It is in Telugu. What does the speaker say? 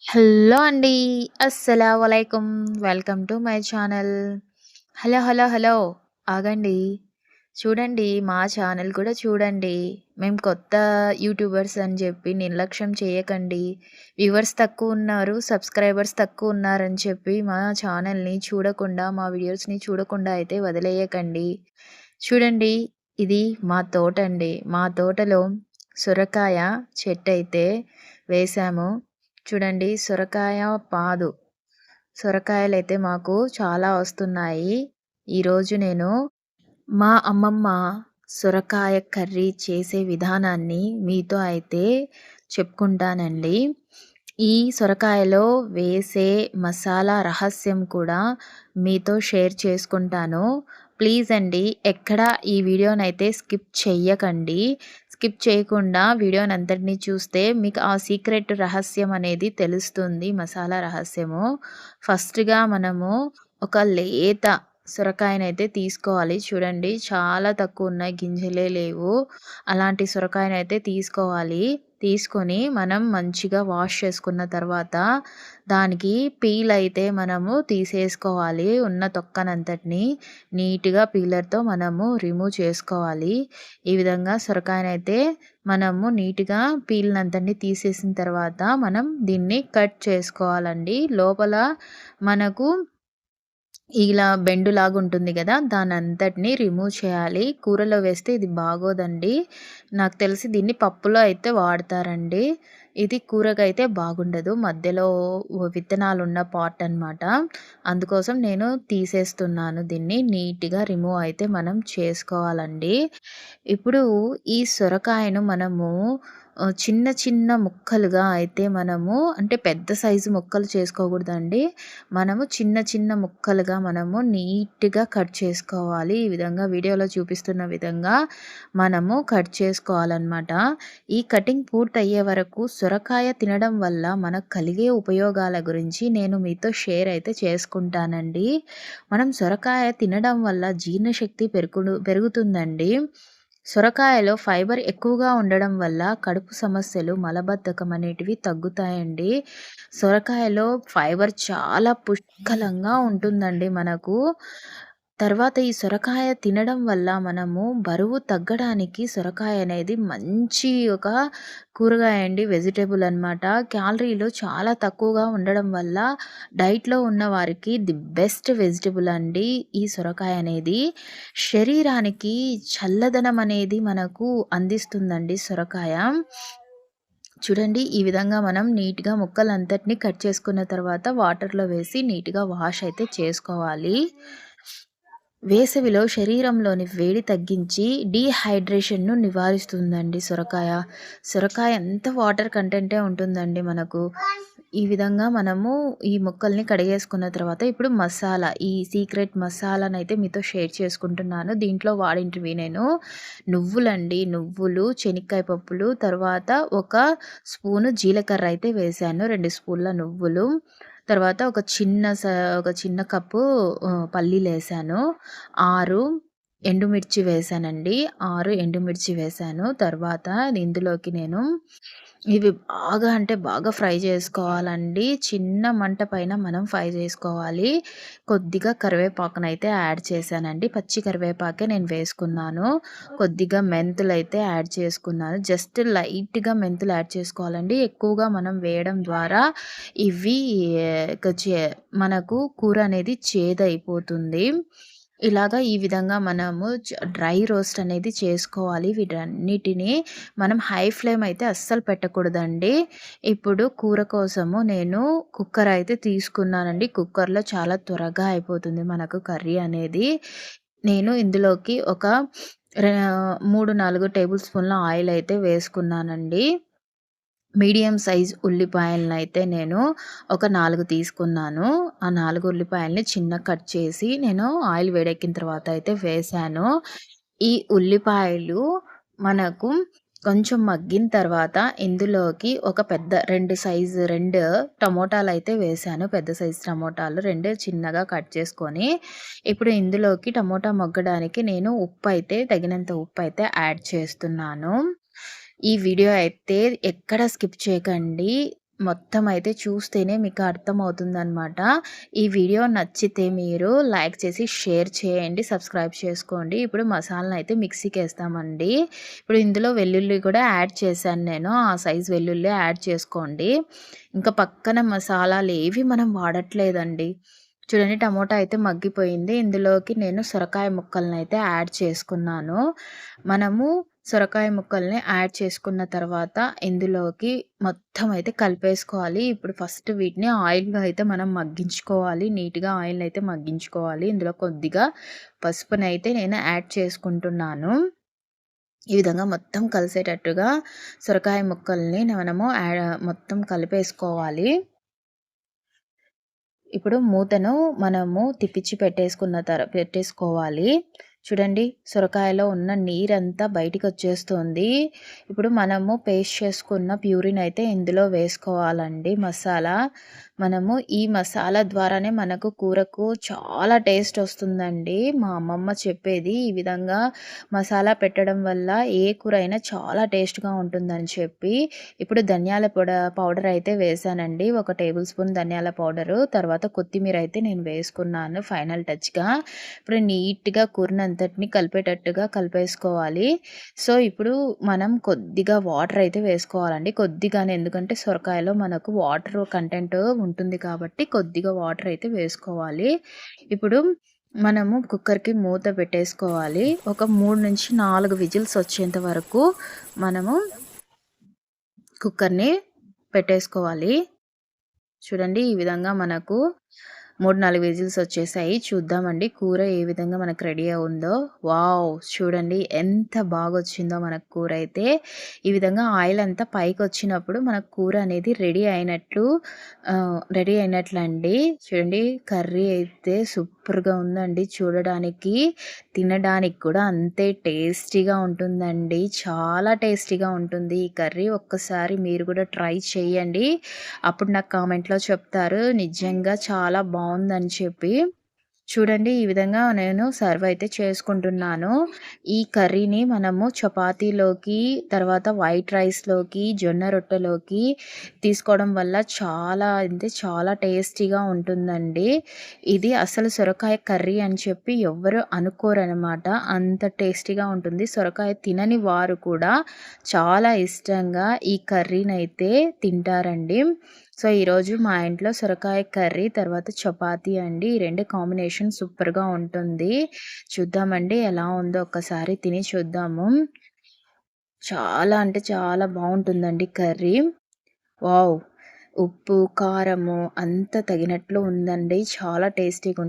హలో అండి. అస్సలాముఅలైకుం. Welcome to my channel. Hello, hello, hello! ఆగండి. చూడండి మా ఛానల్ కూడా చూడండి. మేము కొత్త యూట్యూబర్స్ అని చెప్పి నిర్లక్ష్యం చేయకండి. వ్యూవర్స్ తక్కువున్నారు, సబ్స్క్రైబర్స్ తక్కువున్నారని చెప్పి మా ఛానల్‌ని చూడకుండా, మా వీడియోస్‌ని చూడకుండా అయితే వదిలేయకండి. చూడండి, ఇది మా తోటండి. మా తోటలో సొరకాయ చెట్టయితే వేశాము. చూడండి, సొరకాయ పాదు. సొరకాయలైతే మాకు చాలా వస్తున్నాయి. ఈరోజు నేను మా అమ్మమ్మ సొరకాయ కర్రీ చేసే విధానాన్ని మీతో అయితే చెప్పుకుంటానండి. ఈ సొరకాయలో వేసే మసాలా రహస్యం కూడా మీతో షేర్ చేసుకుంటాను. ప్లీజ్ అండి, ఎక్కడ ఈ వీడియోనైతే స్కిప్ చెయ్యకండి. స్కిప్ చేయకుండా వీడియోనంతటిని చూస్తే మీకు ఆ సీక్రెట్ రహస్యం అనేది తెలుస్తుంది, మసాలా రహస్యము. ఫస్ట్‌గా మనము ఒక లేత సొరకాయనైతే తీసుకోవాలి. చూడండి, చాలా తక్కువున్నాయి, గింజలే లేవు. అలాంటి సొరకాయనైతే తీసుకోవాలి. తీసుకొని మనం మంచిగా వాష్ చేసుకున్న తర్వాత దానికి పీల్ అయితే మనము తీసేసుకోవాలి. ఉన్న తొక్కనంతటిని నీట్‌గా పీలర్‌తో మనము రిమూవ్ చేసుకోవాలి. ఈ విధంగా సొరకాయనైతే మనము నీట్‌గా పీల్‌నంతటిని తీసేసిన తర్వాత మనం దీన్ని కట్ చేసుకోవాలండి. లోపల మనకు ఇలా బెండులాగుంటుంది గదా! దానంతటిని రిమూవ్ చేయాలి. కూరలో వేస్తే ఇది బాగోదండి. నాకు తెలిసి దీన్ని పప్పులో అయితే వాడతారండి. ఇది కూరకైతే బాగుండదు. మధ్యలో విత్తనాలున్న పార్ట్ అనమాట. అందుకోసం నేను తీసేస్తున్నాను దీన్ని. నీట్‌గా రిమూవ్ అయితే మనం చేసుకోవాలండి. ఇప్పుడు ఈ సొరకాయను మనము చిన్న చిన్న ముక్కలుగా అయితే మనము, అంటే పెద్ద సైజు ముక్కలు చేసుకోకూడదండి. మనము చిన్న చిన్న ముక్కలుగా మనము నీట్‌గా కట్ చేసుకోవాలి. ఈ విధంగా వీడియోలో చూపిస్తున్న విధంగా మనము కట్ చేసుకోవాలనమాట. ఈ కటింగ్ పూర్తయ్యే వరకు సొరకాయ తినడం వల్ల మనకు కలిగే ఉపయోగాల గురించి నేను మీతో షేర్ అయితే చేసుకుంటానండి. మనం సొరకాయ తినడం వల్ల జీర్ణశక్తి పెరుగుతుందండి. సొరకాయలో ఫైబర్ ఎక్కువగా ఉండడం వల్ల కడుపు సమస్యలు, మలబద్ధకం అనేటివి తగ్గుతాయండి. సొరకాయలో ఫైబర్ చాలా పుష్కలంగా ఉంటుందండి మనకు. తర్వాత ఈ సొరకాయ తినడం వల్ల మనము బరువు తగ్గడానికి సొరకాయ అనేది మంచి ఒక కూరగాయ అండి, వెజిటబుల్ అనమాట. క్యాలరీలు చాలా తక్కువగా ఉండడం వల్ల డైట్‌లో ఉన్న వారికి ది బెస్ట్ వెజిటబుల్ అండి ఈ సొరకాయ అనేది. శరీరానికి చల్లదనం అనేది మనకు అందిస్తుందండి సొరకాయ. చూడండి, ఈ విధంగా మనం నీట్‌గా ముక్కలంతటిని కట్ చేసుకున్న తర్వాత వాటర్‌లో వేసి నీట్‌గా వాష్ అయితే చేసుకోవాలి. వేసవిలో శరీరంలోని వేడి తగ్గించి డీహైడ్రేషన్‌ను నివారిస్తుందండి సొరకాయ. సొరకాయ ఎంత వాటర్ కంటెంటే ఉంటుందండి మనకు. ఈ విధంగా మనము ఈ ముక్కల్ని కడిగేసుకున్న తర్వాత ఇప్పుడు మసాలా, ఈ సీక్రెట్ మసాలానైతే మీతో షేర్ చేసుకుంటున్నాను. దీంట్లో వాడింటివి నేను నువ్వులండి. నువ్వులు, చెనిక్కాయ పప్పులు, తర్వాత ఒక స్పూను జీలకర్ర అయితే వేశాను. 2 స్పూన్ల నువ్వులు, తర్వాత ఒక చిన్న కప్పు పల్లీలేశాను. 6 ఎండుమిర్చి వేశానండి. 6 ఎండుమిర్చి వేశాను. తర్వాత ఇందులోకి నేను ఇవి బాగా, అంటే బాగా ఫ్రై చేసుకోవాలండి. చిన్న మంట పైన మనం ఫ్రై చేసుకోవాలి. కొద్దిగా కరివేపాకునైతే యాడ్ చేశానండి. పచ్చి కరివేపాకే నేను వేసుకున్నాను. కొద్దిగా మెంతులైతే యాడ్ చేసుకున్నాను. జస్ట్ లైట్‌గా మెంతులు యాడ్ చేసుకోవాలండి. ఎక్కువగా మనం వేయడం ద్వారా ఇవి క చే మనకు కూర అనేది చేదైపోతుంది. ఇలాగా ఈ విధంగా మనము డ్రై రోస్ట్ అనేది చేసుకోవాలి. వీటన్నిటిని మనం హై ఫ్లేమ్ అయితే అస్సలు పెట్టకూడదండి. ఇప్పుడు కూర కోసము నేను కుక్కర్ అయితే తీసుకున్నానండి. కుక్కర్‌లో చాలా త్వరగా అయిపోతుంది మనకు కర్రీ అనేది. నేను ఇందులోకి ఒక ర 3, 4 టేబుల్ స్పూన్ల ఆయిల్ అయితే వేసుకున్నానండి. మీడియం సైజ్ ఉల్లిపాయలనైతే నేను ఒక 4 తీసుకున్నాను. ఆ 4 ఉల్లిపాయలని చిన్నగా కట్ చేసి నేను ఆయిల్ వేడెక్కిన తర్వాత అయితే వేశాను. ఈ ఉల్లిపాయలు మనకు కొంచెం మగ్గిన తర్వాత ఇందులోకి ఒక పెద్ద 2 టమోటాలైతే వేశాను. పెద్ద సైజు టమోటాలు 2 చిన్నగా కట్ చేసుకొని, ఇప్పుడు ఇందులోకి టమోటా మగ్గడానికి నేను ఉప్పైతే, తగినంత ఉప్పైతే యాడ్ చేస్తున్నాను. ఈ వీడియో అయితే ఎక్కడ స్కిప్ చేయకండి. మొత్తం అయితే చూస్తేనే మీకు అర్థమవుతుందనమాట. ఈ వీడియో నచ్చితే మీరు లైక్ చేసి, షేర్ చేయండి, సబ్స్క్రైబ్ చేసుకోండి. ఇప్పుడు మసాలానైతే మిక్సీకేస్తామండి. ఇప్పుడు ఇందులో వెల్లుల్లి కూడా యాడ్ చేశాను నేను. ఆ సైజ్ వెల్లుల్లి యాడ్ చేసుకోండి. ఇంకా పక్కన మసాలాలేవి మనం వాడట్లేదండి. చూడండి టమోటా అయితే మగ్గిపోయింది. ఇందులోకి నేను సొరకాయ ముక్కలనైతే యాడ్ చేసుకున్నాను. మనము సొరకాయ ముక్కల్ని యాడ్ చేసుకున్న తర్వాత ఇందులోకి మొత్తం అయితే కలిపేసుకోవాలి. ఇప్పుడు ఫస్ట్ వీటిని ఆయిల్‌లో అయితే మనం మగ్గించుకోవాలి. నీట్‌గా ఆయిల్‌ని అయితే మగ్గించుకోవాలి. ఇందులో కొద్దిగా పసుపునైతే నేను యాడ్ చేసుకుంటున్నాను. ఈ విధంగా మొత్తం కలిసేటట్టుగా సొరకాయ ముక్కల్ని మనము మొత్తం కలిపేసుకోవాలి. ఇప్పుడు మూతను మనము తిప్పించి పెట్టేసుకోవాలి. చూడండి సొరకాయలో ఉన్న నీరంతా బయటికొచ్చేస్తుంది. ఇప్పుడు మనము పేస్ట్ చేసుకున్న ప్యూరినైతే ఇందులో వేసుకోవాలండి మసాలా. మనము ఈ మసాలా ద్వారానే మనకు కూరకు చాలా టేస్ట్ వస్తుందండి. మా అమ్మమ్మ చెప్పేది ఈ విధంగా మసాలా పెట్టడం వల్ల ఏ కూరైనా చాలా టేస్ట్‌గా ఉంటుందని చెప్పి. ఇప్పుడు ధనియాల పౌడర్ అయితే వేశానండి. ఒక టేబుల్ స్పూన్ ధనియాల పౌడరు, తర్వాత కొత్తిమీర అయితే నేను వేసుకున్నాను ఫైనల్ టచ్‌గా. ఇప్పుడు నీట్‌గా కూరనంతటిని కలిపేటట్టుగా కలిపేసుకోవాలి. సో, ఇప్పుడు మనం కొద్దిగా వాటర్ అయితే వేసుకోవాలండి. కొద్దిగానే ఎందుకంటే సొరకాయలో మనకు వాటర్ కంటెంట్ ఉంటుంది కాబట్టి కొద్దిగా వాటర్ అయితే వేసుకోవాలి. ఇప్పుడు మనము కుక్కర్‌కి మూత పెట్టేసుకోవాలి. ఒక 3-4 విజిల్స్ వచ్చేంత వరకు మనము కుక్కర్‌ని పెట్టేసుకోవాలి. చూడండి ఈ విధంగా మనకు 3, 4 విజిల్స్ వచ్చేసాయి. చూద్దామండి కూర ఏ విధంగా మనకు రెడీ ఉందో. వావ్! చూడండి ఎంత బాగొచ్చిందో మనకు కూరైతే. ఈ విధంగా ఆయిల్ అంతా పైకొచ్చినప్పుడు మనకు కూర అనేది రెడీ అయినట్లండి. చూడండి కర్రీ అయితే సూపర్‌గా ఉందండి చూడడానికి. తినడానికి కూడా అంతే టేస్టీగా ఉంటుందండి. చాలా టేస్టీగా ఉంటుంది ఈ కర్రీ. ఒక్కసారి మీరు కూడా ట్రై చేయండి. అప్పుడు నాకు కామెంట్‌లో చెప్తారు నిజంగా చాలా బావుందని చెప్పి. చూడండి ఈ విధంగా నేను సర్వ్ అయితే చేసుకుంటున్నాను. ఈ కర్రీని మనము చపాతీలోకి, తర్వాత వైట్ రైస్‌లోకి, జొన్న రొట్టెలోకి తీసుకోవడం వల్ల చాలా అంటే చాలా టేస్టీగా ఉంటుందండి. ఇది అసలు సొరకాయ కర్రీ అని చెప్పి ఎవ్వరు అనుకోరనమాట. అంత టేస్టీగా ఉంటుంది. సొరకాయ తినని వారు కూడా చాలా ఇష్టంగా ఈ కర్రీనైతే తింటారండి. సో, ఈరోజు మా ఇంట్లో సొరకాయ కర్రీ, తర్వాత చపాతీ అండి. ఈ 2 కాంబినేషన్ సూపర్‌గా ఉంటుంది. చూద్దామండి ఎలా ఉందో ఒక్కసారి తిని చూద్దాము. చాలా అంటే చాలా బావుంటుందండి కర్రీ. వావ్! ఉప్పు, కారము అంతా తగినట్లు ఉందండి. చాలా టేస్టీగా